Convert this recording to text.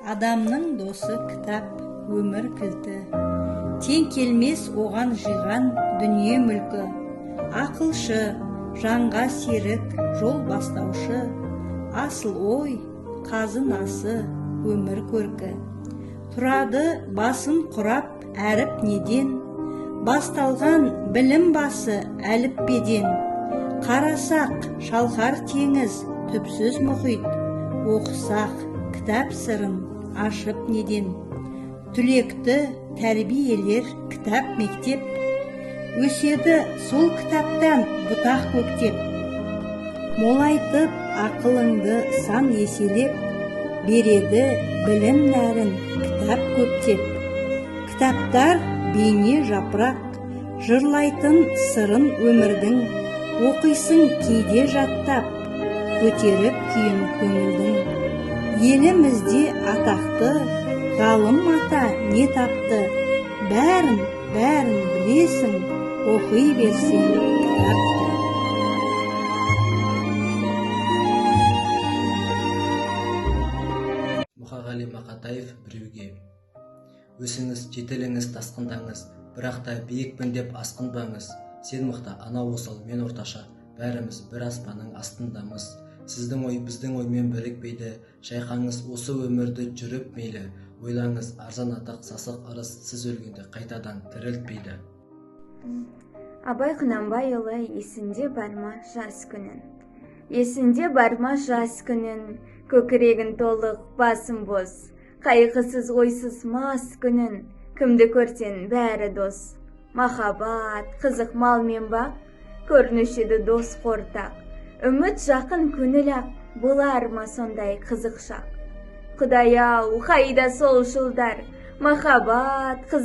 Адамның досы кітап, өмір кілті. Тең келмес оған жиған дүние мүлкі. Ақылшы, жанға серік, жол бастаушы. Асыл ой, қазынасы, өмір көркі. Тұрады басын құрап әріп неден, басталған білім басы әліппеден. Қарасақ шалқар теңіз, түпсіз мұхит, оқысақ кітап сырын ашып неден. Түлекті тәрбиелер кітап мектеп, өседі сол кітаптан бұтақ көктеп. Молайтып ақылыңды сан еселеп, береді білім нәрін кітап көптеп. Кітаптар бейне жапырақ, жырлайтын сырын өмірдің, оқисың кейде жаттап, көтеріп күйін көңілдің. Елімізде атақты, ғалым ата не тапты, бәрін білесің, оқи берсең кітапты. Мұқағали Мақатаев біреуге. Өсіңіз, жетіліңіз, тасқындаңыз, бірақ та биікпін деп асқынбаңыз. Сен мықты, анау осал, мен орташа, бәріміз бір аспанның астындамыз. Сіздің ой біздің оймен бірікпейді, шайқаңыз осы өмірді жүріп мейлі. Ойлаңыз, арзан атақ, сасық ырыс, сіз өлгенде қайтадан тірілтпейді. Абай Құнанбайұлы есінде бар ма жас күнін? Есінде бар ма жас күнін? Көкірегін толық, басын бос, қайғысыз ойсыз мас күнін. Кімді көрсең бәрі дос. Махаббат, қызық мал мен бақ, көрінушеді дос қортақ. Үміт жақын көңіл ақ, болар ма сондай қызық шақ? Құдай-ау, қайда сол жылдар, махаббат, қызық